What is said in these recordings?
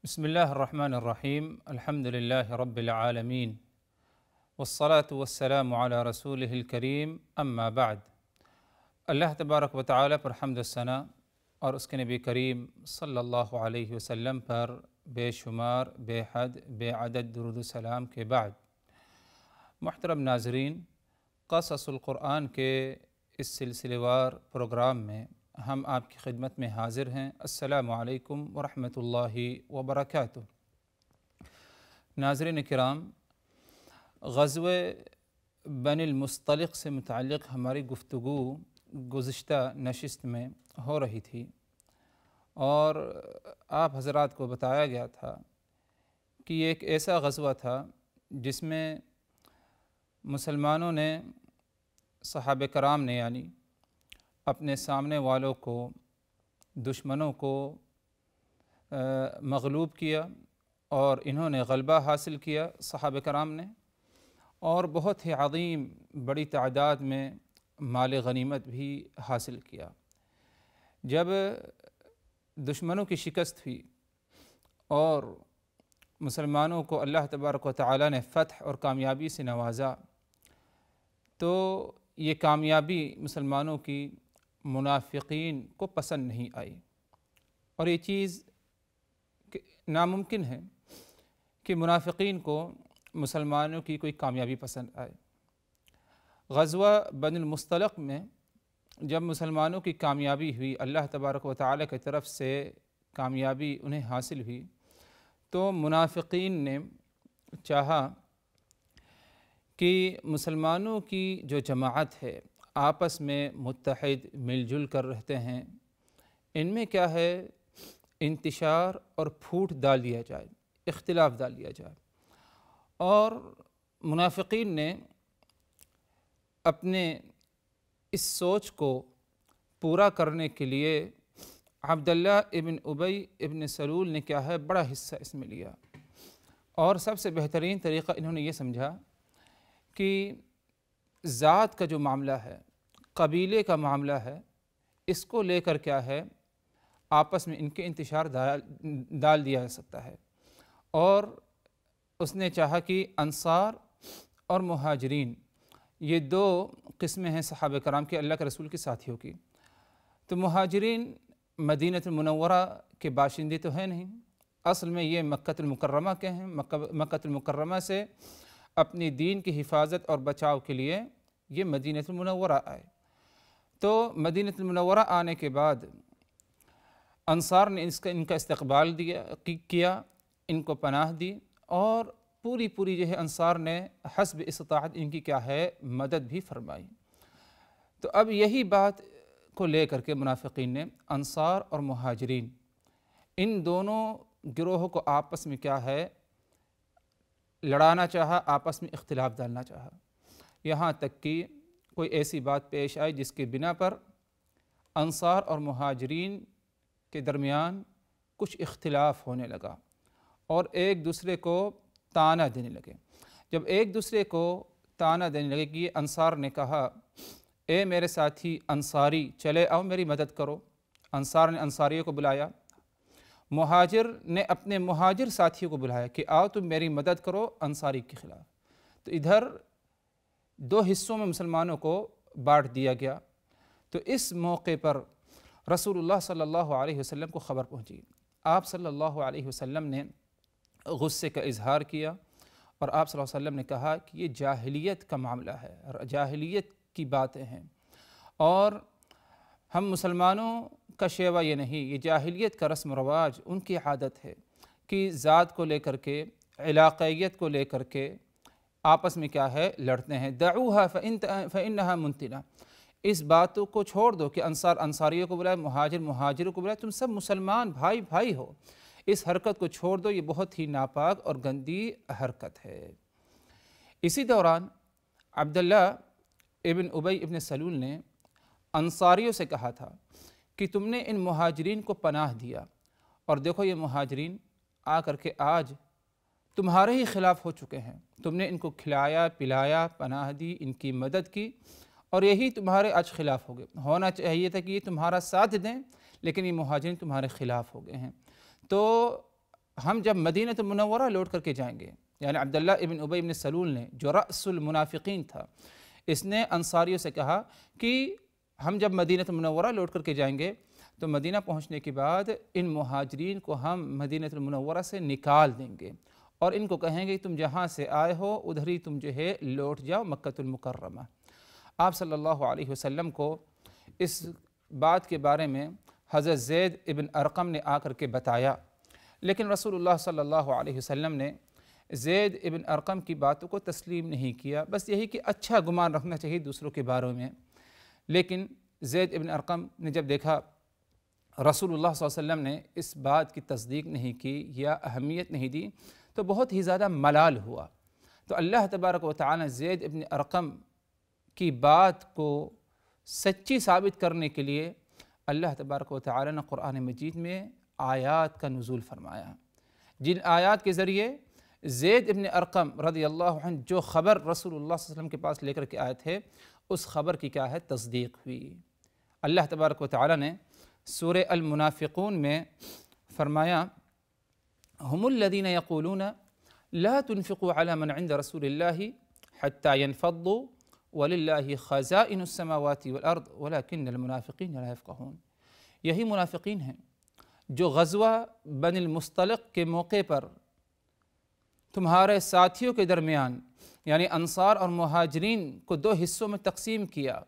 بسم الله الرحمن الرحيم الحمد لله رب العالمين والصلاة والسلام على رسوله الكريم اما بعد۔ اللہ تبارک و تعالی پر حمد و ثنا اور اس کے نبی کریم صلی اللہ علیہ وسلم پر بے شمار بے حد بے عدد درود و سلام کے بعد، محترم ناظرین، قصص القرآن کے اس سلسلے وار پروگرام میں ہم آپ کی خدمت میں حاضر ہیں۔ السلام علیکم ورحمۃ اللہ وبرکاتہ۔ ناظرین کرام، غزوہ بنی المصطلق سے متعلق ہماری گفتگو گزشتہ نشست میں ہو رہی تھی اور آپ حضرات کو بتایا گیا تھا کہ یہ ایک ایسا غزوہ تھا جس میں مسلمانوں نے، صحابہ کرام نے یعنی اپنے سامنے والوں کو، دشمنوں کو مغلوب کیا اور انہوں نے غلبہ حاصل کیا صحابہ کرام نے، اور بہت ہی عظیم بڑی تعداد میں مال غنیمت بھی حاصل کیا۔ جب دشمنوں کی شکست ہوئی اور مسلمانوں کو اللہ تبارک و تعالی نے فتح اور کامیابی سے نوازا، تو یہ کامیابی مسلمانوں کی منافقین کو پسند نہیں آئی، اور یہ چیز ناممکن ہے کہ منافقین کو مسلمانوں کی کوئی کامیابی پسند آئے۔ غزوہ بنی المصطلق میں جب مسلمانوں کی کامیابی ہوئی، اللہ تبارک و تعالی کی طرف سے کامیابی انہیں حاصل ہوئی، تو منافقین نے چاہا کہ مسلمانوں کی جو جماعت ہے، آپس میں متحد مل جل کر رہتے ہیں، ان میں کیا ہے انتشار اور پھوٹ ڈال دیا جائے، اختلاف ڈال دیا جائے۔ اور منافقین نے اپنے اس سوچ کو پورا کرنے کے لیے عبداللہ ابن ابی ابن سلول نے کیا ہے بڑا حصہ اس میں لیا، اور سب سے بہترین طریقہ انہوں نے یہ سمجھا کہ ذات کا جو معاملہ ہے، قبیلے کا معاملہ ہے، اس کو لے کر کیا ہے آپس میں ان کے انتشار ڈال دیا جا سکتا ہے۔ اور اس نے چاہا کہ انصار اور مہاجرین یہ دو قسمیں ہیں صحابہ کرام کے، اللہ کے رسول کے ساتھیوں کی۔ تو مہاجرین مدینہ المنورہ کے باشندے تو ہیں نہیں، اصل میں یہ مکہ المکرمہ کے ہیں، مکہ المکرمہ سے اپنی دین کی حفاظت اور بچاؤ کے لیے یہ مدینہ المنورہ آئے۔ تو مدینہ المنورہ آنے کے بعد انصار نے ان کا استقبال کیا، ان کو پناہ دی، اور پوری جو ہے انصار نے حسب استطاعت ان کی کیا ہے مدد بھی فرمائی۔ تو اب یہی بات کو لے کر کے منافقین نے انصار اور مہاجرین ان دونوں گروہوں کو آپس میں کیا ہے لڑانا چاہا، آپس میں اختلاف ڈالنا چاہا، یہاں تک کہ کوئی ایسی بات پیش آئی جس کے بنا پر انصار اور مہاجرین کے درمیان کچھ اختلاف ہونے لگا اور ایک دوسرے کو طعنہ دینے لگے۔ جب ایک دوسرے کو طعنہ دینے لگے کہ انصار نے کہا اے میرے ساتھی انصاری چلے آؤ میری مدد کرو، انصار نے انصاریوں کو بلایا، مہاجر نے اپنے مہاجر ساتھیوں کو بلایا کہ آؤ تم میری مدد کرو انصاری کے خلاف۔ تو ادھر دو حصوں میں مسلمانوں کو بانٹ دیا گیا۔ تو اس موقع پر رسول اللہ صلی اللہ علیہ وسلم کو خبر پہنچی، آپ صلی اللہ علیہ وسلم نے غصے کا اظہار کیا اور آپ صلی اللہ علیہ وسلم نے کہا کہ یہ جاہلیت کا معاملہ ہے، جاہلیت کی باتیں ہیں، اور ہم مسلمانوں کا شیوہ یہ نہیں، یہ جاہلیت کا رسم و رواج، ان کی عادت ہے کہ ذات کو لے کر کے، علاقائیت کو لے کر کے آپس میں کیا ہے لڑتے ہیں۔ دعوها فإنها منتنہ، اس باتوں کو چھوڑ دو کہ انصار انصاریوں کو بلائے، مہاجر مہاجروں کو بلائے، تم سب مسلمان بھائی بھائی ہو، اس حرکت کو چھوڑ دو، یہ بہت ہی ناپاک اور گندی حرکت ہے۔ اسی دوران عبداللہ ابن ابی ابن سلول نے انصاریوں سے کہا تھا کہ تم نے ان مہاجرین کو پناہ دیا، اور دیکھو یہ مہاجرین آ کر کے آج تمہارے ہی خلاف ہو چکے ہیں، تم نے ان کو کھلایا پلایا، پناہ دی، ان کی مدد کی، اور یہی تمہارے آج خلاف ہو گئے۔ ہونا چاہیے تھا کہ یہ تمہارا ساتھ دیں، لیکن یہ مہاجرین تمہارے خلاف ہو گئے ہیں۔ تو ہم جب مدینہ المنورہ لوٹ کر کے جائیں گے، یعنی عبداللہ ابن ابی ابن سلول نے جو رأس المنافقین تھا، اس نے انصاریوں سے کہا کہ ہم جب مدینہ المنورہ لوٹ کر کے جائیں گے تو مدینہ پہنچنے کے بعد ان مہاجرین کو ہم مدینہ المنورہ سے نکال دیں گے اور ان کو کہیں گے تم جہاں سے آئے ہو ادھر ہی تم جو ہے لوٹ جاؤ مکہ المکرمہ۔ آپ صلی اللہ علیہ وسلم کو اس بات کے بارے میں حضرت زید ابن ارقم نے آ کر کے بتایا، لیکن رسول اللہ صلی اللہ علیہ وسلم نے زید ابن ارقم کی باتوں کو تسلیم نہیں کیا، بس یہی کہ اچھا گمان رکھنا چاہیے دوسروں کے بارے میں۔ لیکن زید ابن ارقم نے جب دیکھا رسول اللہ صلی اللہ علیہ وسلم نے اس بات کی تصدیق نہیں کی یا اہمیت نہیں دی تو بہت ہی زیادہ ملال ہوا، تو اللہ تبارک و تعالی زید ابن ارقم کی بات کو سچی ثابت کرنے کے لیے اللہ تبارک و تعالی نے قرآن مجید میں آیات کا نزول فرمایا، جن آیات کے ذریعے زید ابن ارقم رضی اللہ عنہ جو خبر رسول اللہ صلی اللہ علیہ وسلم کے پاس لے کر کے آئے تھے اس خبر کی کیا ہے تصدیق ہوئی۔ اللہ تبارک و تعالی نے سورہ المنافقون میں فرمایا ہم الذین یقولون لا تنفقوا علی من عند رسول اللہ حتی ينفضوا وللہ خزائن السماوات والارض ولکن المنافقین لا یفقہون۔ یہی منافقین ہیں جو غزوہ بنی المصطلق کے موقع پر تمہارے ساتھیوں کے درمیان یعنی انصار اور مہاجرین کو دو حصوں میں تقسیم کیا،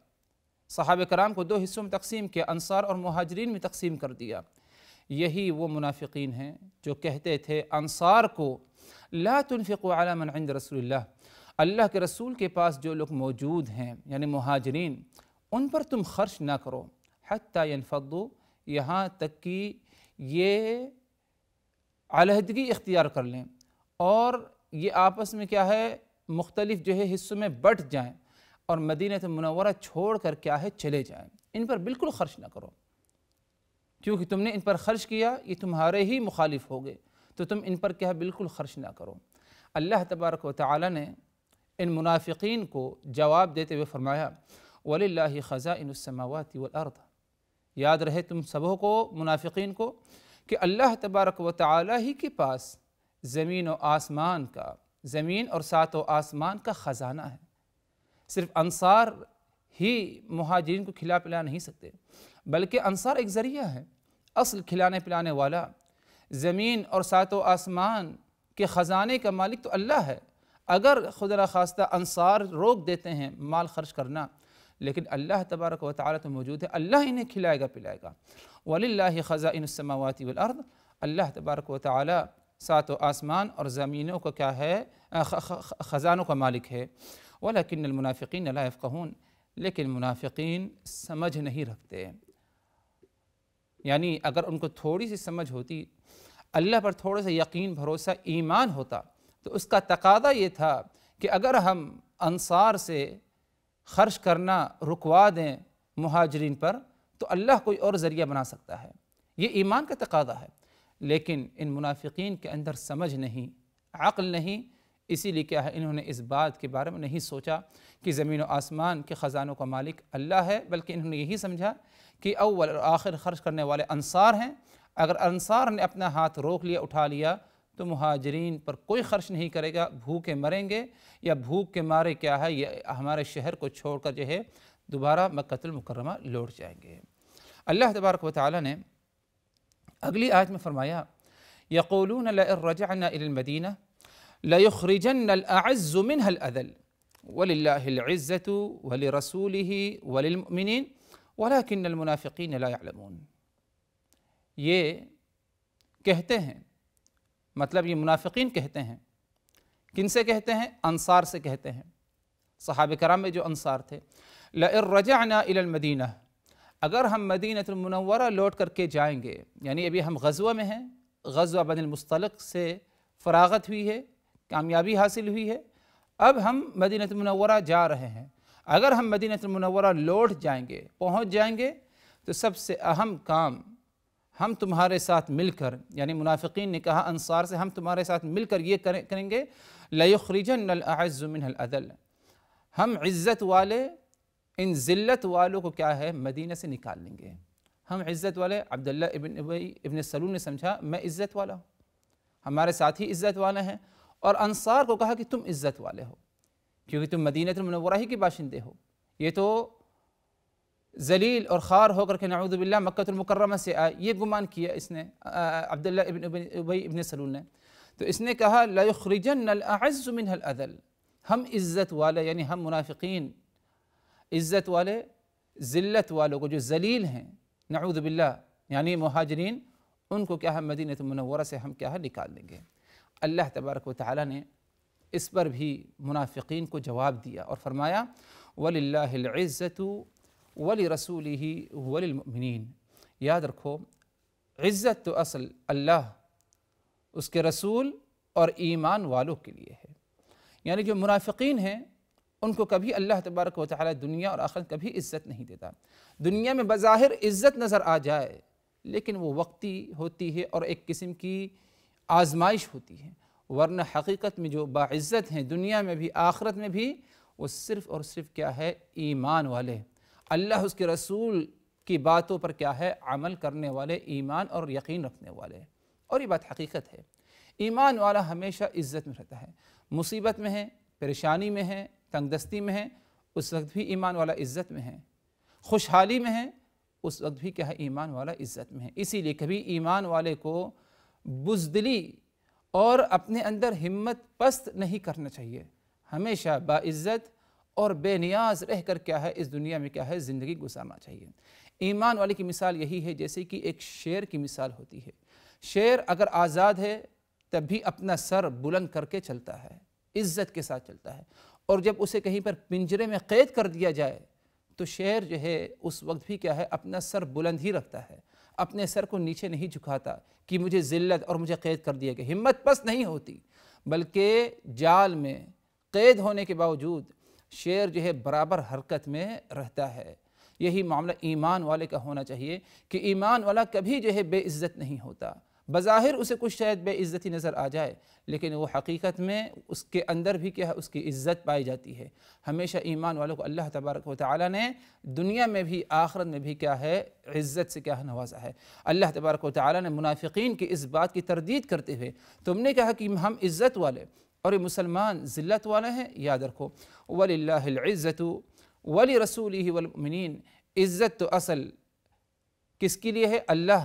صحابہ کرام کو دو حصوں میں تقسیم کیا، انصار اور مہاجرین میں تقسیم کر دیا۔ یہی وہ منافقین ہیں جو کہتے تھے انصار کو لا تنفقوا علی من عند رسول اللہ، اللہ کے رسول کے پاس جو لوگ موجود ہیں یعنی مہاجرین ان پر تم خرچ نہ کرو، حتی ینفضوا یہاں تک کہ یہ علیحدگی اختیار کر لیں اور یہ آپس میں کیا ہے مختلف جو ہے حصوں میں بٹ جائیں اور مدینہ منورہ چھوڑ کر کیا ہے چلے جائیں، ان پر بالکل خرچ نہ کرو، کیونکہ تم نے ان پر خرچ کیا یہ تمہارے ہی مخالف ہو گئے، تو تم ان پر کیا بالکل خرچ نہ کرو۔ اللہ تبارک و تعالی نے ان منافقین کو جواب دیتے ہوئے فرمایا وَلِلَّهِ خَزَائِنُ السَّمَاوَاتِ وَالْأَرْضِ، یاد رہے تم سبوں کو منافقین کو کہ اللہ تبارک و تعالی ہی کے پاس زمین و آسمان کا، زمین اور سات و آسمان کا خزانہ ہے۔ صرف انصار ہی مہاجرین کو کھلا پلا نہیں سکتے بلکہ انصار ایک ذریعہ ہے، اصل کھلانے پلانے والا زمین اور سات و آسمان کے خزانے کا مالک تو اللہ ہے۔ اگر خدا نخواستہ انصار روک دیتے ہیں مال خرچ کرنا لیکن اللہ تبارک و تعالی تو موجود ہے، اللہ انہیں کھلائے گا پلائے گا۔ وَلِلَّهِ خَزَائِنُ السَّمَاوَاتِ وَالْأَرْضِ، اللہ تبارک و تعالی سات و آسمان اور زمینوں کا کیا ہے خزانوں کا مالک ہے۔ وَلَكِنَّ الْمُنَافِقِينَ لَا يَفْقَهُونَ، لیکن منافقین سمجھ نہیں رکھتے، یعنی اگر ان کو تھوڑی سی سمجھ ہوتی، اللہ پر تھوڑا سا یقین بھروسہ ایمان ہوتا تو اس کا تقاضا یہ تھا کہ اگر ہم انصار سے خرچ کرنا رکوا دیں مہاجرین پر تو اللہ کوئی اور ذریعہ بنا سکتا ہے، یہ ایمان کا تقاضا ہے، لیکن ان منافقین کے اندر سمجھ نہیں، عقل نہیں، اسی لیے کیا ہے انہوں نے اس بات کے بارے میں نہیں سوچا کہ زمین و آسمان کے خزانوں کا مالک اللہ ہے، بلکہ انہوں نے یہی سمجھا کہ اول اور آخر خرچ کرنے والے انصار ہیں، اگر انصار نے اپنا ہاتھ روک لیا اٹھا لیا تو مہاجرین پر کوئی خرچ نہیں کرے گا، بھوکے مریں گے یا بھوک کے مارے کیا ہے یہ ہمارے شہر کو چھوڑ کر جو ہے دوبارہ مکہ المکرمہ لوٹ جائیں گے۔ اللہ تبارک و تعالی نے اگلی آیت میں فرمایا یقولون لئن رجعنا الى المدینہ لَيُخْرِجَنَّ الْأَعَزُّ مِنْهَا الْأَذَلُّ وَلِلَّهِ الْعِزَّةُ وَلِرَسُولِهِ وَلِلْمُؤْمِنِينَ وَلَكِنَّ الْمُنَافِقِينَ لَا يَعْلَمُونَ۔ یہ کہتے ہیں، مطلب یہ منافقین کہتے ہیں، کن سے کہتے ہیں؟ انصار سے کہتے ہیں، صحابہ کرام میں جو انصار تھے۔ لَئِن رَجَعْنَا إِلَى الْمَدِينَةِ، اگر ہم مدینہ المنورہ لوٹ کر کے جائیں گے، یعنی ابھی ہم غزوہ میں ہیں، غزوہ بنی المصطلق سے فراغت ہوئی ہے، کامیابی حاصل ہوئی ہے، اب ہم مدینہ المنورہ جا رہے ہیں، اگر ہم مدینہ المنورہ لوٹ جائیں گے، پہنچ جائیں گے تو سب سے اہم کام ہم تمہارے ساتھ مل کر، یعنی منافقین نے کہا انصار سے، ہم تمہارے ساتھ مل کر یہ کریں گے لَيُخْرِجَنَّ الْأَعَزُّ مِنْهَا الْأَذَلَّ، ہم عزت والے ان ذلت والوں کو کیا ہے مدینہ سے نکال لیں گے۔ ہم عزت والے، عبداللہ ابن ابی ابن سلول نے سمجھا میں عزت والا ہوں، ہمارے ساتھی عزت والے ہیں، اور انصار کو کہا کہ تم عزت والے ہو کیونکہ تم مدینہ المنورہ ہی کے باشندے ہو۔ یہ تو ذلیل اور خوار ہو کر کے نعوذ باللہ مکہ المکرمہ سے آئے، یہ گمان کیا اس نے عبداللہ ابن ابی ابن سلول نے، تو اس نے کہا لَيُخْرِجَنَّ الْأَعَزُّ مِنْهَا الْأَذَلُ، ہم عزت والے یعنی ہم منافقین عزت والے ذلت والوں کو جو ذلیل ہیں نعوذ باللہ یعنی مہاجرین، ان کو کیا ہے مدینہ المنورہ سے ہم کیا ہے نکال دیں گے۔ اللہ تبارک و تعالیٰ نے اس پر بھی منافقین کو جواب دیا اور فرمایا وَلِلَّهِ الْعِزَّةُ وَلِرَسُولِهِ وَلِلْمُؤْمِنِينَ، یاد رکھو عزت تو اصل اللہ، اس کے رسول اور ایمان والوں کے لیے ہے۔ یعنی جو منافقین ہیں ان کو کبھی اللہ تبارک و تعالیٰ دنیا اور آخرت کبھی عزت نہیں دیتا۔ دنیا میں بظاہر عزت نظر آ جائے لیکن وہ وقتی ہوتی ہے اور ایک قسم کی آزمائش ہوتی ہے، ورنہ حقیقت میں جو باعزت ہیں دنیا میں بھی آخرت میں بھی وہ صرف اور صرف کیا ہے ایمان والے، اللہ اس کے رسول کی باتوں پر کیا ہے عمل کرنے والے، ایمان اور یقین رکھنے والے، اور یہ بات حقیقت ہے۔ ایمان والا ہمیشہ عزت میں رہتا ہے، مصیبت میں ہے، پریشانی میں ہے، تنگ دستی میں ہے، اس وقت بھی ایمان والا عزت میں ہے، خوشحالی میں ہے، اس وقت بھی کیا ہے ایمان والا عزت میں ہے۔ اسی لیے کبھی ایمان والے کو بزدلی اور اپنے اندر ہمت پست نہیں کرنا چاہیے، ہمیشہ باعزت اور بے نیاز رہ کر کیا ہے اس دنیا میں کیا ہے زندگی گزارنا چاہیے۔ ایمان والے کی مثال یہی ہے جیسے کہ ایک شیر کی مثال ہوتی ہے، شیر اگر آزاد ہے تب بھی اپنا سر بلند کر کے چلتا ہے، عزت کے ساتھ چلتا ہے، اور جب اسے کہیں پر پنجرے میں قید کر دیا جائے تو شیر جو ہے اس وقت بھی کیا ہے اپنا سر بلند ہی رکھتا ہے، اپنے سر کو نیچے نہیں جھکاتا کہ مجھے ذلت اور مجھے قید کر دیا گیا، ہمت پست نہیں ہوتی، بلکہ جال میں قید ہونے کے باوجود شیر جو ہے برابر حرکت میں رہتا ہے۔ یہی معاملہ ایمان والے کا ہونا چاہیے کہ ایمان والا کبھی جو ہے بے عزت نہیں ہوتا، بظاہر اسے کچھ شاید بے عزتی نظر آ جائے لیکن وہ حقیقت میں اس کے اندر بھی کیا ہے اس کی عزت پائی جاتی ہے۔ ہمیشہ ایمان والوں کو اللہ تبارک و تعالیٰ نے دنیا میں بھی آخرت میں بھی کیا ہے عزت سے کیا ہے نوازا ہے۔ اللہ تبارک و تعالیٰ نے منافقین کی اس بات کی تردید کرتے ہوئے تم نے کہا کہ ہم عزت والے اور یہ مسلمان ذلت والے ہیں، یاد رکھو وَلِلَّهِ الْعِزَّةُ وَلِرَسُولِهِ وَالْمُؤْمِنِينَ، عزت تو اصل کس کے لیے ہے؟ اللہ،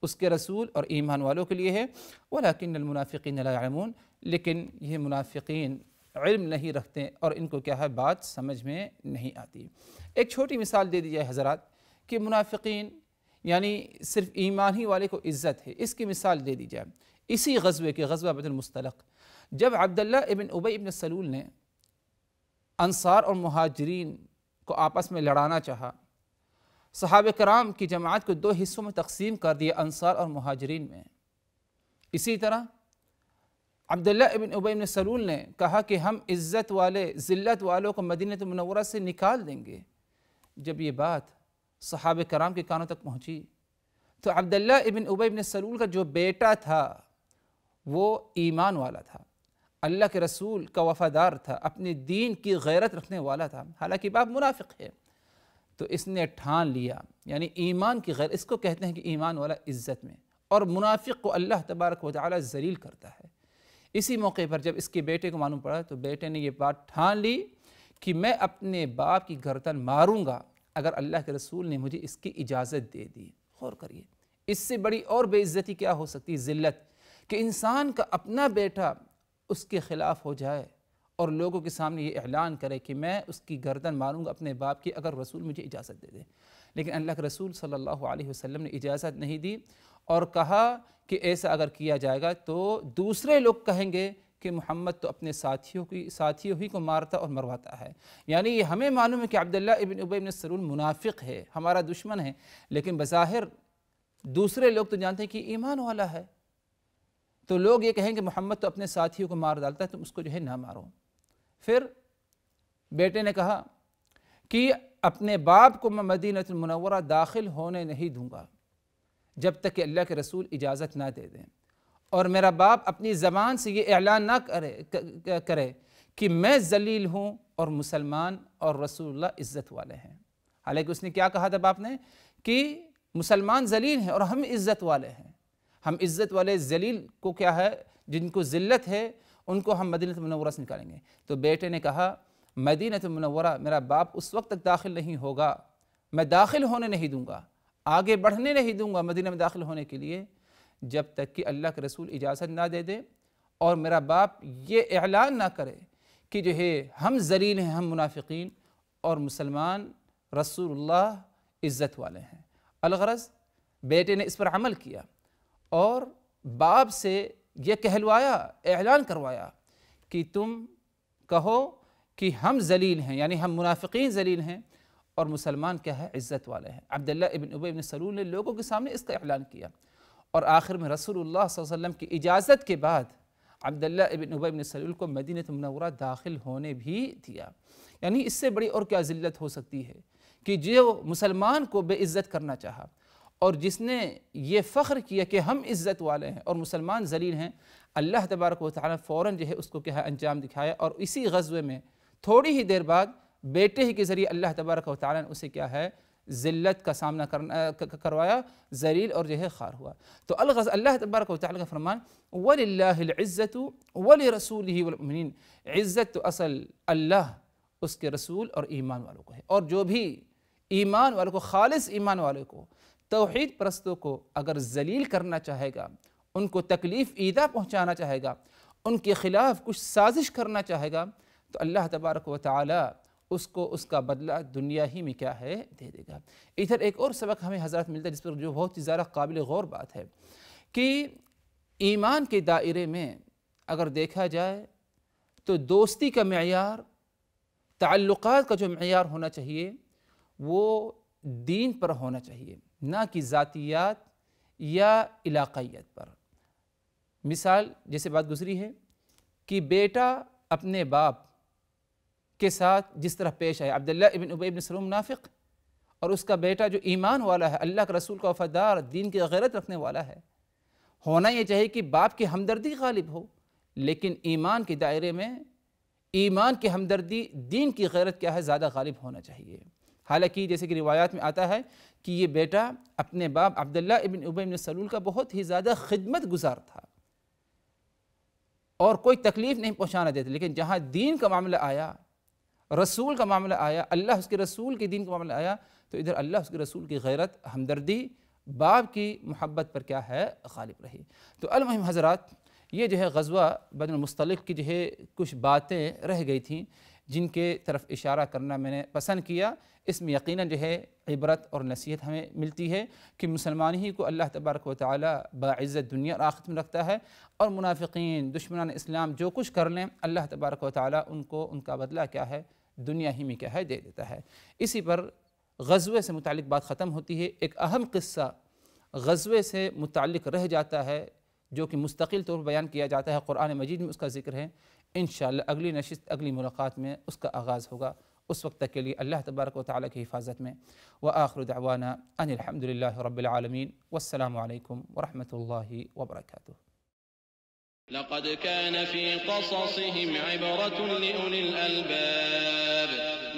اس کے رسول اور ایمان والوں کے لیے ہے۔ وَلَكِنَّ الْمُنَافِقِينَ لَا يَعْلَمُونَ، لیکن یہ منافقین علم نہیں رکھتے اور ان کو کیا ہے بات سمجھ میں نہیں آتی۔ ایک چھوٹی مثال دے دی جائے حضرات کہ منافقین یعنی صرف ایمان ہی والے کو عزت ہے، اس کی مثال دے دی جائے اسی غزوے کے غزوہ بدر المصطلق، جب عبداللہ ابن ابی ابن سلول نے انصار اور مہاجرین کو آپس میں لڑانا چاہا، صحابہ کرام کی جماعت کو دو حصوں میں تقسیم کر دیا انصار اور مہاجرین میں۔ اسی طرح عبداللہ ابن ابی ابن سلول نے کہا کہ ہم عزت والے ذلت والوں کو مدینہ منورہ سے نکال دیں گے۔ جب یہ بات صحابہ کرام کے کانوں تک پہنچی تو عبداللہ ابن ابی ابن سلول کا جو بیٹا تھا وہ ایمان والا تھا، اللہ کے رسول کا وفادار تھا، اپنے دین کی غیرت رکھنے والا تھا، حالانکہ باپ منافق ہے، تو اس نے ٹھان لیا، یعنی ایمان کی غیر، اس کو کہتے ہیں کہ ایمان والا عزت میں، اور منافق کو اللہ تبارک و تعالی ذلیل کرتا ہے۔ اسی موقع پر جب اس کے بیٹے کو معلوم پڑا تو بیٹے نے یہ بات ٹھان لی کہ میں اپنے باپ کی گردن ماروں گا اگر اللہ کے رسول نے مجھے اس کی اجازت دے دی۔ غور کریے، اس سے بڑی اور بے عزتی کیا ہو سکتی ہے؟ ذلت، کہ انسان کا اپنا بیٹا اس کے خلاف ہو جائے اور لوگوں کے سامنے یہ اعلان کرے کہ میں اس کی گردن ماروں گا اپنے باپ کی اگر رسول مجھے اجازت دے دے۔ لیکن اللہ کے رسول صلی اللہ علیہ وسلم نے اجازت نہیں دی اور کہا کہ ایسا اگر کیا جائے گا تو دوسرے لوگ کہیں گے کہ محمد تو اپنے ساتھیوں ہی کو مارتا اور مرواتا ہے۔ یعنی یہ ہمیں معلوم ہے کہ عبداللہ ابن ابی ابن سلول منافق ہے، ہمارا دشمن ہے، لیکن بظاہر دوسرے لوگ تو جانتے ہیں کہ ایمان والا ہے، تو لوگ یہ کہیں کہ محمد تو اپنے ساتھیوں کو مار ڈالتا ہے، تم اس کو جو ہے نہ مارو۔ پھر بیٹے نے کہا کہ اپنے باپ کو میں مدینہ المنورہ داخل ہونے نہیں دوں گا جب تک کہ اللہ کے رسول اجازت نہ دے دیں، اور میرا باپ اپنی زبان سے یہ اعلان نہ کرے کہ میں ذلیل ہوں اور مسلمان اور رسول اللہ عزت والے ہیں۔ حالانکہ اس نے کیا کہا تھا باپ نے کہ مسلمان ذلیل ہیں اور ہم عزت والے ہیں، ہم عزت والے ذلیل کو کیا ہے، جن کو ذلت ہے ان کو ہم مدینہ منورہ سے نکالیں گے۔ تو بیٹے نے کہا مدینہ منورہ میرا باپ اس وقت تک داخل نہیں ہوگا، میں داخل ہونے نہیں دوں گا، آگے بڑھنے نہیں دوں گا مدینہ میں داخل ہونے کے لیے، جب تک کہ اللہ کے رسول اجازت نہ دے دے اور میرا باپ یہ اعلان نہ کرے کہ جو ہے ہم ذلیل ہیں، ہم منافقین، اور مسلمان رسول اللہ عزت والے ہیں۔ الغرض بیٹے نے اس پر عمل کیا اور باپ سے یہ کہلوایا، اعلان کروایا کہ تم کہو کہ ہم ذلیل ہیں، یعنی ہم منافقین ذلیل ہیں اور مسلمان کیا ہے، عزت والے ہیں۔ عبداللہ ابن ابی ابن سلول نے لوگوں کے سامنے اس کا اعلان کیا، اور آخر میں رسول اللہ صلی اللہ علیہ وسلم کی اجازت کے بعد عبداللہ ابن ابی ابن سلول کو مدینہ منورہ داخل ہونے بھی دیا۔ یعنی اس سے بڑی اور کیا ذلت ہو سکتی ہے کہ جو مسلمان کو بے عزت کرنا چاہا اور جس نے یہ فخر کیا کہ ہم عزت والے ہیں اور مسلمان ذلیل ہیں، اللہ تبارک و تعالیٰ فوراً جو ہے اس کو کیا ہے انجام دکھایا، اور اسی غزوے میں تھوڑی ہی دیر بعد بیٹے ہی کے ذریعے اللہ تبارک و تعالیٰ نے اسے کیا ہے ذلت کا سامنا کروایا، ذلیل اور جو ہے خوار ہوا۔ تو الغرض اللہ تبارک و تعالیٰ کا فرمان وَلِلَّهِ الْعِزَّةُ وَلِرَسُولِهِ وَالْمُؤْمِنِينَ، عزت تو اصل اللہ، اس کے رسول اور ایمان والوں کو ہے، اور جو بھی ایمان والوں کو، خالص ایمان والوں کو، توحید پرستوں کو اگر ذلیل کرنا چاہے گا، ان کو تکلیف ایدہ پہنچانا چاہے گا، ان کے خلاف کچھ سازش کرنا چاہے گا، تو اللہ تبارک و تعالی اس کو اس کا بدلہ دنیا ہی میں کیا ہے دے دے گا۔ ادھر ایک اور سبق ہمیں حضرات ملتا ہے جس پر جو بہت ہی زیادہ قابل غور بات ہے کہ ایمان کے دائرے میں اگر دیکھا جائے تو دوستی کا معیار، تعلقات کا جو معیار ہونا چاہیے وہ دین پر ہونا چاہیے، نہ کہ ذاتیات یا علاقائیت پر۔ مثال جیسے بات گزری ہے کہ بیٹا اپنے باپ کے ساتھ جس طرح پیش آیا، عبداللہ ابن ابی ابن سلول منافق اور اس کا بیٹا جو ایمان والا ہے، اللہ کے رسول کا وفادار، دین کی غیرت رکھنے والا ہے، ہونا یہ چاہیے کہ باپ کی ہمدردی غالب ہو، لیکن ایمان کے دائرے میں ایمان کی ہمدردی، دین کی غیرت کیا ہے زیادہ غالب ہونا چاہیے۔ حالانکہ جیسے کہ روایات میں آتا ہے کہ یہ بیٹا اپنے باپ عبداللہ ابن ابی ابن سلول کا بہت ہی زیادہ خدمت گزار تھا اور کوئی تکلیف نہیں پہنچانا دیتے، لیکن جہاں دین کا معاملہ آیا، رسول کا معاملہ آیا، اللہ اس کے رسول کے دین کا معاملہ آیا، تو ادھر اللہ اس کے رسول کی غیرت، ہمدردی، باپ کی محبت پر کیا ہے غالب رہی۔ تو المہم حضرات، یہ جو ہے غزوہ بنی المصطلق کی جو ہے کچھ باتیں رہ گئی تھیں جن کے طرف اشارہ کرنا میں نے پسند کیا۔ اس میں یقیناً جو ہے عبرت اور نصیحت ہمیں ملتی ہے کہ مسلمان ہی کو اللہ تبارک و تعالی باعزت دنیا اور آخرت میں رکھتا ہے، اور منافقین، دشمنان اسلام جو کچھ کر لیں، اللہ تبارک و تعالی ان کو ان کا بدلہ کیا ہے دنیا ہی میں کیا ہے دے دیتا ہے۔ اسی پر غزوے سے متعلق بات ختم ہوتی ہے۔ ایک اہم قصہ غزوے سے متعلق رہ جاتا ہے جو کہ مستقل طور پر بیان کیا جاتا ہے، قرآن مجید میں اس کا ذکر ہے۔ انشاءاللہ اگلی نشست، اگلی ملاقات میں اس کا آغاز ہوگا۔ اس وقت تک کے لیے اللہ تبارک و تعالیٰ کی حفاظت میں، وآخر دعوانا ان الحمدللہ رب العالمین، والسلام علیکم ورحمۃ اللہ وبرکاتہ۔ لقد كان في قصصهم عبرة لأولي الألباب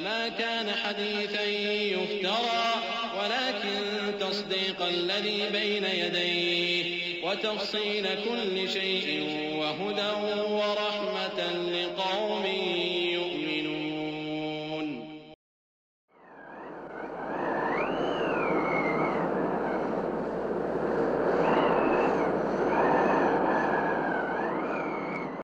ما كان حديثا يفترى ولكن تصديق الذي بين يديه وتفصيل كل شيء وهدى ورحمة لقوم